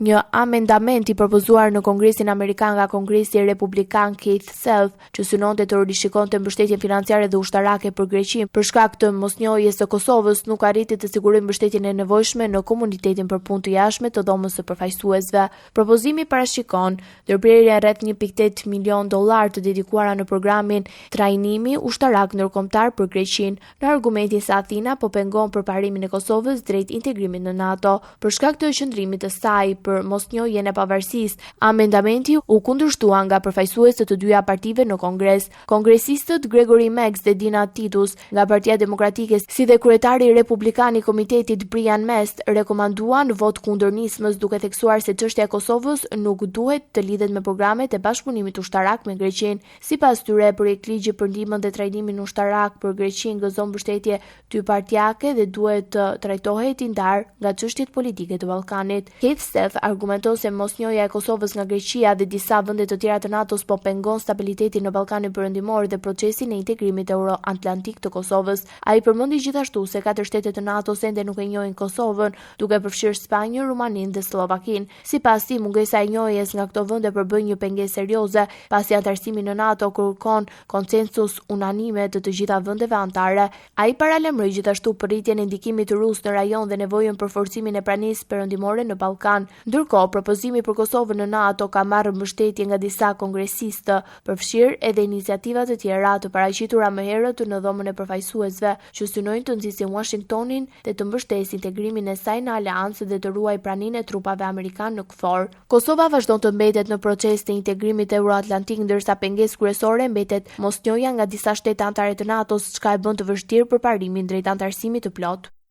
Një amendament i propozuar në Kongresin Amerikan nga Kongresi Republikan Keith Self, që synonte të rishikonte mbështetjen financiare dhe ushtarake për Greqinë për shkak të mosnjohjes së Kosovës, nuk arriti të sigurojë mbështetjen e nevojshme në komunitetin për punë të jashtme të dhomës së përfaqësuesve. Propozimi parashikon ndërprerjen rreth 1.8 milion dollar të dedikuara në programin trajnimi ushtarak ndërkombëtar për Greqinë, në argumentin se Athina po pengon përparimin e Kosovës drejt integrimit në NATO. Për shkak të qëndrimit të saj për mosnjohjen e pavarësisë, amendamenti u kundërshtua nga përfaqësuesët të dyja partive në Kongres. Kongresistët Gregory Meeks dhe Dina Titus nga Partia Demokratike, si dhe kryetari republikan i komitetit Brian Mest, rekomanduan vot kundër nismës, duke theksuar se çështja e Kosovës nuk duhet të lidhet me programet e bashkëpunimit ushtarak me Greqinë. Sipas tyre, projektligji për ndihmën dhe trajnimin ushtarak për Greqinë gëzon mbështetje dypartjake dhe duhet të trajtohet i ndar nga çështjet politike të Ballkanit. Keith Self argumenton se mosnjohja e Kosovës nga Greqia dhe disa vende të tjera të NATO-s po pengon stabilitetin në Ballkanin Perëndimor dhe procesin e integrimit euro-atlantik të Kosovës. Ai përmendi gjithashtu se 4 shtete të NATO-s ende nuk e njohin Kosovën, duke përfshirë Spanjën, Rumaninë dhe Slovakinë. Sipas tij, mungesa e njohjes nga këto vende përbën një pengesë serioze, pasi antarësimi në NATO kërkon konsensus unanime të gjitha vendeve anëtare. Ai paralajmëroi gjithashtu përrritjen e ndikimit rus në rajon dhe nevojën për forcimin e pranisë perëndimore në Ballkan. Ndërkohë, propozimi për Kosovën në NATO ka marrë mbështetje nga disa kongresistë, përfshirë edhe iniciativa të tjera të paraqitura më herët në dhomën e përfaqësuesve, që synojnë të nxisin Washingtonin dhe të mbështesë integrimin e saj në aleancë dhe të ruajë praninë e trupave amerikan në KFOR. Kosova vazhdon të mbetet në proces të integrimit euro-atlantik, ndërsa pengesë kryesore mbetet mosnjohja nga disa shtete anëtare të NATO-s, çka e bën të vështirë përparimin drejt antarësimit të plotë.